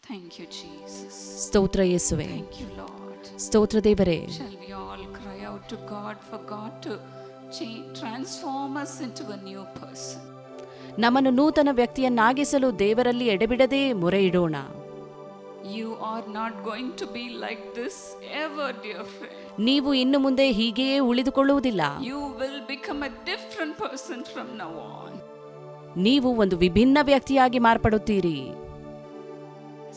Thank you, Jesus. ಸ್ತೋತ್ರ ಯೇಸುವೆ. Thank you, Lord. ಸ್ತೋತ್ರ ದೇವರೇ. Shall we all cry out to God for God to transform us into a new person? ನಮ್ಮನ್ನು ನೂತನ ವ್ಯಕ್ತಿಯನ್ನಾಗಿಸಲು ದೇವರಲ್ಲಿ ಎಡೆಬಿಡದೆ ಮೊರೆ ಇಡೋಣ. You are not going to be like this ever, dear friend. ನೀವು ಇನ್ನು ಮುಂದೆ ಹೀಗೆಯೇ ಉಳಿದುಕೊಳ್ಳುವುದಿಲ್ಲ. You will become a different person from now on. ನೀವು ಒಂದು ವಿಭಿನ್ನ ವ್ಯಕ್ತಿಯಾಗಿ ಮಾರ್ಪಡುತ್ತೀರಿ.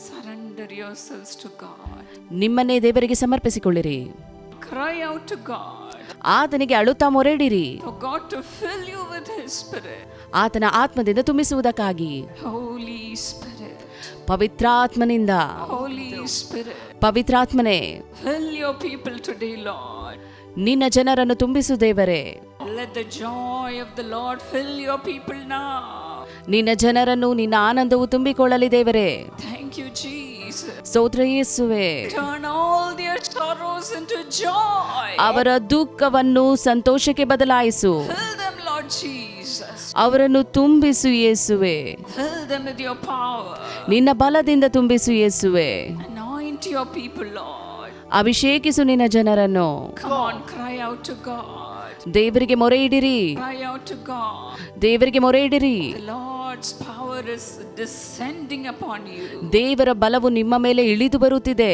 Surrender yourselves to God. ನಿಮ್ಮನ್ನೇ ದೇವರಿಗೆ ಸಮರ್ಪಿಸಿಕೊಳ್ಳಿರಿ. Cry out to God. ಆತನಿಗೆ ಅಳುತ್ತಾ ಮೊರೆಯಿಡಿರಿ. For God to fill you with His Spirit. ಆತನ ಆತ್ಮದಿಂದ ತುಂಬಿಸುವುದಕ್ಕಾಗಿ. Holy Spirit. ಪವಿತ್ರಾತ್ಮನಿಂದ. Holy Spirit. ಪವಿತ್ರಾತ್ಮನೇ. Fill your people today, Lord. ನಿನ್ನ ಜನರನ್ನು ತುಂಬಿಸು ದೇವರೇ. Let the joy of the Lord fill your people now. ನಿನ್ನ ಜನರನ್ನು ನಿನ್ನ ಆನಂದವು ತುಂಬಿಕೊಳ್ಳಲಿ ದೇವರೇ. Thank you, Jesus. ಸ್ತೋತ್ರ ಯೇಸುವೆ. Turn all their sorrows into joy. ಅವರ ದುಃಖವನ್ನು ಸಂತೋಷಕ್ಕೆ ಬದಲಾಯಿಸು. Fill them, Lord Jesus. ಅವರನ್ನು ತುಂಬಿಸು ಯೇಸುವೆ. Fill them with your power. ನಿನ್ನ ಬಲದಿಂದ ತುಂಬಿಸು ಯೇಸುವೆ. Anoint your people, Lord. ಅಭಿಷೇಕಿಸು ನಿನ್ನ ಜನರನ್ನು. Come on, cry out to God. ದೇವರಿಗೆ ಮೊರೆ ಇಡಿರಿ. Cry out to God. ದೇವರಿಗೆ ಮೊರೆ ಇಡಿರಿ. The Lord's power is descending upon you. ದೇವರ ಬಲವು ನಿಮ್ಮ ಮೇಲೆ ಇಳಿದು ಬರುತ್ತಿದೆ.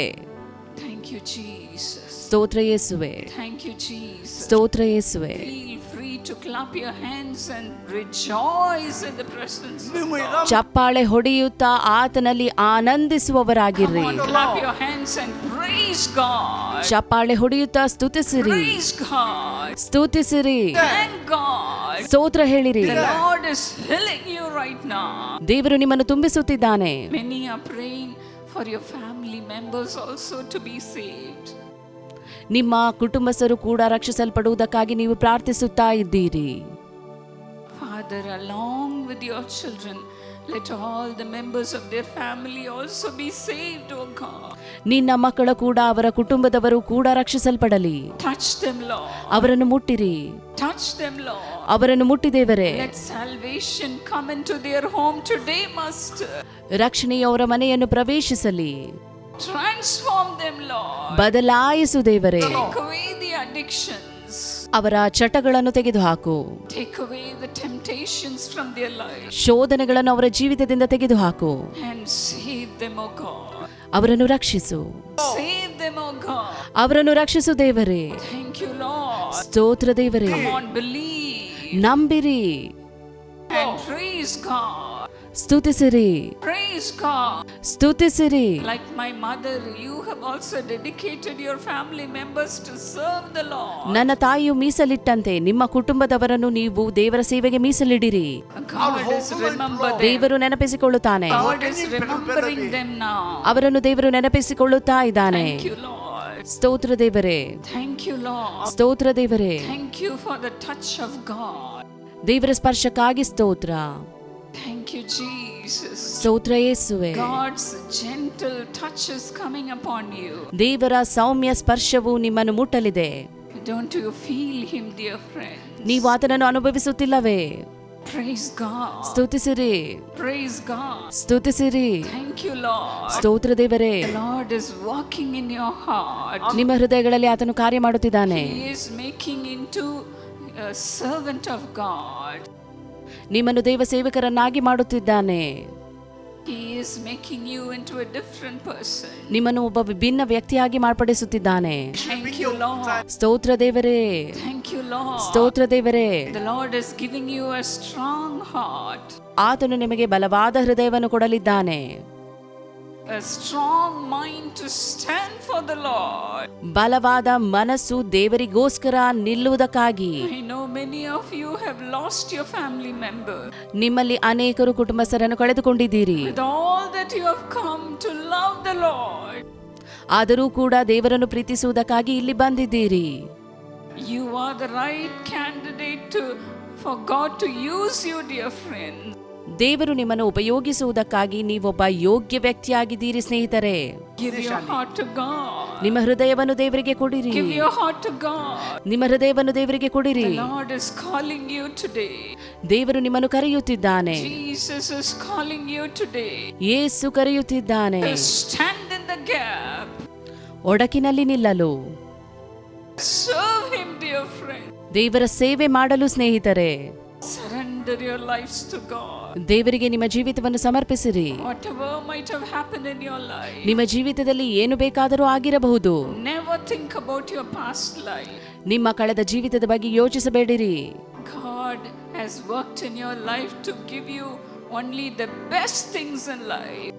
Thank you, Jesus. ಸ್ತೋತ್ರ ಯೇಸುವೆ. Thank you, Jesus. ಸ್ತೋತ್ರ ಯೇಸುವೆ. Feel free to clap your hands and rejoice in the presence of God. ಚಪ್ಪಾಳೆ ಹೊಡೆಯುತ್ತಾ ಆತನಲ್ಲಿ ಆನಂದಿಸುವವರಾಗಿರ್ರಿ. Come on, clap your hands and praise God. ಚಪ್ಪಾಳೆ ಹೊಡೆಯುತ್ತಾ ಸ್ತುತಿಸಿರಿ. Praise God. ಸ್ತುತಿಸಿರಿ. Thank God. ಸ್ತೋತ್ರ ಹೇಳಿರಿ. The Lord is filling you right now. ದೇವರು ನಿಮ್ಮನ್ನು ತುಂಬಿಸುತ್ತಿದ್ದಾನೆ. Many are praying for your family members also to be saved. ನಿಮ್ಮ ಕುಟುಂಬಸ್ಥರು ಕೂಡ ರಕ್ಷಿಸಲ್ಪಡುವುದಕ್ಕಾಗಿ ನೀವು ಪ್ರಾರ್ಥಿಸುತ್ತಾ ಇದ್ದೀರಿ. Father, along with your children, let all the members of their family also be saved, O God. ನಿನ್ನ ಮಕ್ಕಳ ಕೂಡ ಅವರ ಕುಟುಂಬದವರು ಕೂಡ ರಕ್ಷಿಸಲ್ಪಡಲಿ. Touch them, Lord. ಅವರನ್ನು ಮುಟ್ಟಿರಿ. Touch them, Lord. ಅವರನ್ನು ಮುಟ್ಟಿದೇವರೇ. Let salvation come into their home today, Master. ರಕ್ಷಣೆಯು ಅವರ ಮನೆಯನ್ನು ಪ್ರವೇಶಿಸಲಿ. Transform them, Lord. ಬದಲಾಯಿಸು ದೇವರೇ. Take away the addictions. ಅವರ ಚಟಗಳನ್ನು ತೆಗೆದುಹಾಕು. Take away the temptations from their life. ಶೋಧನೆಗಳನ್ನು ಅವರ ಜೀವಿತದಿಂದ ತೆಗೆದುಹಾಕು. And save them, O God. ಅವರನ್ನು ರಕ್ಷಿಸು. Save them, O God. ಅವರನ್ನು ರಕ್ಷಿಸು ದೇವರೇ. Thank you, Lord. ಸ್ತೋತ್ರ ದೇವರೇ. Come on, believe. ನಂಬಿರಿ. And praise God. ಸ್ತುತಿಸಿರಿ. Praise God. ಸ್ತುತಿಸಿರಿ. Like my mother, you have also dedicated your family members to serve the Lord. ನನ್ನ ತಾಯಿಯು ಮೀಸಲಿಟ್ಟಂತೆ ನಿಮ್ಮ ಕುಟುಂಬದವರನ್ನು ನೀವು ದೇವರ ಸೇವೆಗೆ ಮೀಸಲಿಡಿರಿ. God is remembering. ದೇವರು ನೆನಪಿಸಿಕೊಳ್ಳುತ್ತಾನೆ. God is remembering them now. ಅವರನ್ನು ದೇವರು ನೆನಪಿಸಿಕೊಳ್ಳುತ್ತಾ ಇದ್ದಾನೆ. Thank you, Lord. ಸ್ತೋತ್ರ ದೇವರೇ. Thank you, Lord. ಸ್ತೋತ್ರ ದೇವರೇ. Thank you for the touch of God. ದೇವರ ಸ್ಪರ್ಶಕ್ಕಾಗಿ ಸ್ತೋತ್ರ. Thank you, Jesus. ಸ್ತೋತ್ರ ಯೇಸುವೆ. God's gentle touch is coming upon you. ದೇವರ ಸೌಮ್ಯ ಸ್ಪರ್ಶವು ನಿಮ್ಮನ್ನು ಮುಟ್ಟಲಿದೆ. Don't you feel him, dear friends? ನೀವು ಆತನನ್ನು ಅನುಭವಿಸುತ್ತಿಲ್ಲವೇ? Praise God. ಸ್ತುತಿಸಿರಿ. Praise God. ಸ್ತುತಿಸಿರಿ. Thank you, Lord. ಸ್ತೋತ್ರ ದೇವರೇ. The Lord is walking in your heart. ನಿಮ್ಮ ಹೃದಯಗಳಲ್ಲಿ ಆತನು ಕಾರ್ಯ ಮಾಡುತ್ತಿದ್ದಾನೆ. He is making into a servant of God. ನಿಮ್ಮನ್ನು ದೇವ ಸೇವಕರನ್ನಾಗಿ ಮಾಡುತ್ತಿದ್ದಾನೆ. He is making you into a different person. ನಿಮ್ಮನ್ನು ಒಬ್ಬ ವಿಭಿನ್ನ ವ್ಯಕ್ತಿಯಾಗಿ ಮಾರ್ಪಡಿಸುತ್ತಿದ್ದಾನೆ. Thank you, Lord. ಸ್ತೋತ್ರ ದೇವರೇ. Thank you, Lord. ಸ್ತೋತ್ರ ದೇವರೇ. The Lord is giving you a strong heart. ಆತನು ನಿಮಗೆ ಬಲವಾದ ಹೃದಯವನ್ನು ಕೊಡಲಿದ್ದಾನೆ. A strong mind to stand for the Lord. ಬಲವಾದ ಮನಸ್ಸು ದೇವರಿಗೋಸ್ಕರ ನಿಲ್ಲುವುದಕ್ಕಾಗಿ. I know many of you have lost your family member. ನಿಮ್ಮಲ್ಲಿ ಅನೇಕರು ಕುಟುಂಬಸ್ಥರನ್ನು ಕಳೆದುಕೊಂಡಿದ್ದೀರಿ. With all that you have come to love the Lord. ಆದರೂ ಕೂಡ ದೇವರನ್ನು ಪ್ರೀತಿಸುವುದಕ್ಕಾಗಿ ಇಲ್ಲಿ ಬಂದಿದ್ದೀರಿ. You are the right candidate for God to use you, dear friends. ದೇವರು ನಿಮ್ಮನ್ನು ಉಪಯೋಗಿಸುವುದಕ್ಕಾಗಿ ನೀವೊಬ್ಬ ಯೋಗ್ಯ ವ್ಯಕ್ತಿಯಾಗಿದ್ದೀರಿ ಸ್ನೇಹಿತರೆ. Give your heart to God. ನಿಮ್ಮ ಹೃದಯವನ್ನು ದೇವರಿಗೆ ಕೊಡಿರಿ. Give your heart to God. ನಿಮ್ಮ ಹೃದಯವನ್ನು ದೇವರಿಗೆ ಕೊಡಿರಿ. The Lord is calling you today. ದೇವರು ನಿಮ್ಮನ್ನು ಕರೆಯುತ್ತಿದ್ದಾನೆ. Jesus is calling you today. Yesu ಕರೆಯುತ್ತಿದ್ದಾನೆ. To stand in the gap. ಒಡಕಿನಲ್ಲಿ ನಿಲ್ಲಲು. Serve him, dear friend. ದೇವರ ಸೇವೆ ಮಾಡಲು ಸ್ನೇಹಿತರೆ. Surrender your lives to God. ದೇವರಿಗೆ ನಿಮ್ಮ ಜೀವಿತವನ್ನು ಸಮರ್ಪಿಸಿರಿ. Whatever might have happened in your life. ನಿಮ್ಮ ಜೀವಿತದಲ್ಲಿ ಏನು ಬೇಕಾದರೂ ಆಗಿರಬಹುದು. Never think about your past life. ನಿಮ್ಮ ಕಳೆದ ಜೀವಿತದ ಬಗ್ಗೆ ಯೋಚಿಸಬೇಡಿರಿ. God has worked in your life to give you only the best things in life.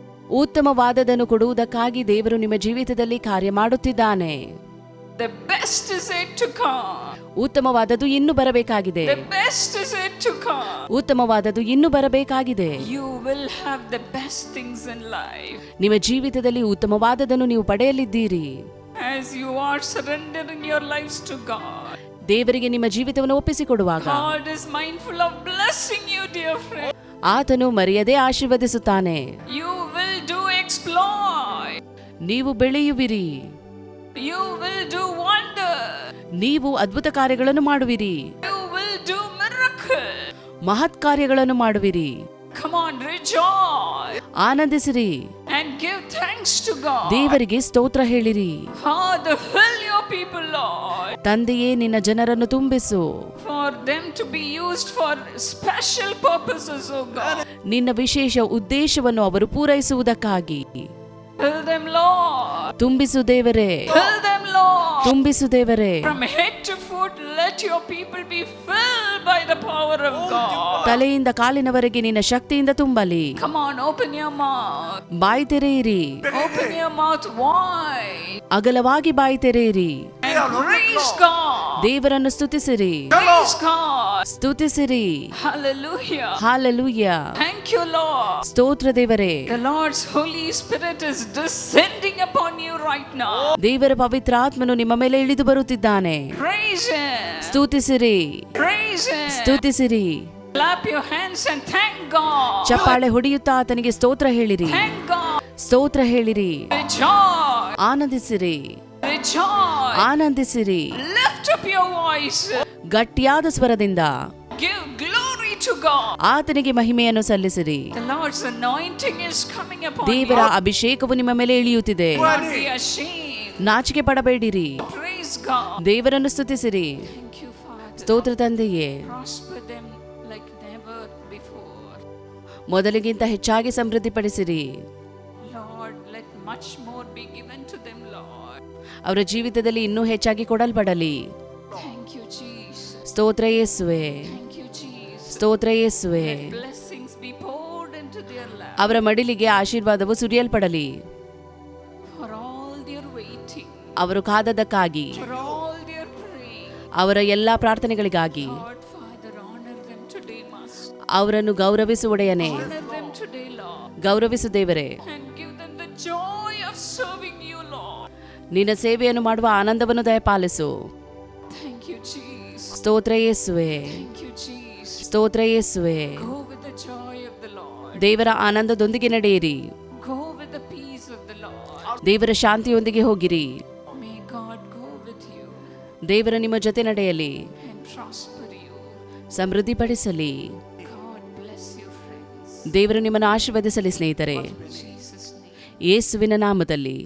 ಉತ್ತಮವಾದದನ್ನು ಕೊಡುವುದಕ್ಕಾಗಿ ದೇವರು ನಿಮ್ಮ ಜೀವಿತದಲ್ಲಿ ಕಾರ್ಯ ಮಾಡುತ್ತಿದ್ದಾನೆ. The best is yet to come. ಉತ್ತಮವಾದದ್ದು ಇನ್ನೂ ಬರಬೇಕಾಗಿದೆ. The best is yet to come. ಉತ್ತಮವಾದದ್ದು ಇನ್ನೂ ಬರಬೇಕಾಗಿದೆ. You will have the best things in life. ನಿಮ್ಮ ಜೀವಿತದಲ್ಲಿ ಉತ್ತಮವಾದದನ್ನು ನೀವು ಪಡೆಯಲಿದ್ದೀರಿ. As you are surrendering your lives to God. ದೇವರಿಗೆ ನಿಮ್ಮ ಜೀವಿತವನ್ನು ಒಪ್ಪಿಸಿಕೊಡುವಾಗ God is mindful of blessing you, dear friend. ಆತನು ಮರೆಯದೆ ಆಶೀರ್ವದಿಸುತ್ತಾನೆ. You will do exploit. ನೀವು ಬೆಳೆಯುವಿರಿ. You will do wonder. ನೀವು ಅದ್ಭುತ ಕಾರ್ಯಗಳನ್ನು ಮಾಡುವಿರಿ. You will do miracle. ಮಹತ್ ಕಾರ್ಯಗಳನ್ನು ಮಾಡುವಿರಿ. Come on, rejoice. ಆನಂದಿಸಿರಿ. And give thanks to God. ದೇವರಿಗೆ ಸ್ತೋತ್ರ ಹೇಳಿರಿ. Father, fill your people, Lord. ತಂದೆಯೇ ನಿನ್ನ ಜನರನ್ನು ತುಂಬಿಸು. For them to be used for special purposes, oh God. ನಿನ್ನ ವಿಶೇಷ ಉದ್ದೇಶವನ್ನು ಅವರು ಪೂರೈಸುವುದಕ್ಕಾಗಿ. Fill them, Lord. ತುಂಬಿಸು ದೇವರೇ. Fill them, Lord. ತುಂಬಿಸು ದೇವರೇ. From head to foot, let your people be filled by the power of God. ತಲೆಯಿಂದ ಕಾಲಿನವರೆಗೆ ನಿನ್ನ ಶಕ್ತಿಯಿಂದ ತುಂಬಲಿ. Come on, open your mouth. ಬಾಯಿ ತೆರೆಯಿರಿ. Open your mouth wide. ಅಗಲವಾಗಿ ಬಾಯಿ ತೆರೆಯಿರಿ. And praise God. ದೇವರನ್ನು ಸ್ತುತಿಸಿರಿ. Praise God. ಸ್ತುತಿಸಿರಿ. Hallelujah. Hallelujah. Thank you, Lord. ಸ್ತೋತ್ರ ದೇವರೇ. The Lord's Holy Spirit is descending upon you right now. ದೇವರ ಪವಿತ್ರ ಆತ್ಮನು ನಿಮ್ಮ ಮೇಲೆ ಇಳಿದು ಬರುತ್ತಿದ್ದಾನೆ. Praise Him. ಸ್ತುತಿಸಿರಿ. Praise Him. ಸ್ತುತಿಸಿರಿ. Clap your hands and thank God. ಚಪ್ಪಾಳೆ ಹೊಡೆಯುತ್ತಾ ಆತನಿಗೆ ಸ್ತೋತ್ರ ಹೇಳಿರಿ. Thank God. ಸ್ತೋತ್ರ ಹೇಳಿರಿ. Rejoice. ಆನಂದಿಸಿರಿ. Rejoice. ಆನಂದಿಸಿರಿ. Lift up your voice. ಗಟ್ಟಿಯಾದ ಸ್ವರದಿಂದ Give glory to God. ಆತನಿಗೆ ಮಹಿಮೆಯನ್ನು ಸಲ್ಲಿಸಿರಿ. The Lord's anointing is coming upon ದೇವರ you. ಅಭಿಷೇಕವು ನಿಮ್ಮ ಮೇಲೆ ಇಳಿಯುತ್ತಿದೆ. Don't be ashamed. ನಾಚಿಕೆ ಪಡಬೇಡಿರಿ. Praise God. ದೇವರನ್ನು ಸ್ತುತಿಸಿರಿ. Thank you, Father. ಸ್ತೋತ್ರ ತಂದೆಯೇ. Prosper them like never before. ಮೊದಲಿಗಿಂತ ಹೆಚ್ಚಾಗಿ ಸಮೃದ್ಧಿಪಡಿಸಿರಿ. Lord, let much more be given to them, Lord. ಅವರ ಜೀವಿತದಲ್ಲಿ ಇನ್ನೂ ಹೆಚ್ಚಾಗಿ ಕೊಡಲ್ಪಡಲಿ. Thank you, Jesus. ಸ್ತೋತ್ರ ಯೇಸುವೆ. Thank you, Jesus. ಸ್ತೋತ್ರ ಯೇಸುವೆ. Let blessings be poured into their life. ಅವರ ಮಡಿಲಿಗೆ ಆಶೀರ್ವಾದವು ಸುರಿಯಲ್ಪಡಲಿ. For all their waiting. ಅವರು ಕಾದದಕ್ಕಾಗಿ, For all their praying. ಅವರ ಎಲ್ಲಾ ಪ್ರಾರ್ಥನೆಗಳಿಗಾಗಿ Lord, Father, honor them today, Master. ಅವರನ್ನು ಗೌರವಿಸುವಡೆಯನೇ. Honor them today, Lord. ಗೌರವಿಸು ದೇವರೇ. And give them the joy of serving you, Lord. ನಿನ್ನ ಸೇವೆಯನ್ನು ಮಾಡುವ ಆನಂದವನ್ನು ದಯಪಾಲಿಸು. Thank you, Jesus. ಸ್ತೋತ್ರ ಯೇಸುವೆ. Thank you, Jesus. ಸ್ತೋತ್ರ ಯೇಸುವೆ. Go with the joy of the Lord. ದೇವರ ಆನಂದದೊಂದಿಗೆ ನಡೆಯಿರಿ. Go with the peace of the Lord. ದೇವರ ಶಾಂತಿಯೊಂದಿಗೆ ಹೋಗಿರಿ. May God go with you ದೇವರ ನಿಮ್ಮ ಜೊತೆ ನಡೆಯಲಿ. and prosper you. ಸಮೃದ್ಧಿಪಡಿಸಲಿ. God bless you, friends. ದೇವರು ನಿಮ್ಮನ್ನು ಆಶೀರ್ವದಿಸಲಿ ಸ್ನೇಹಿತರೆ. In Jesus' name. ಯೇಸುವಿನ ನಾಮದಲ್ಲಿ.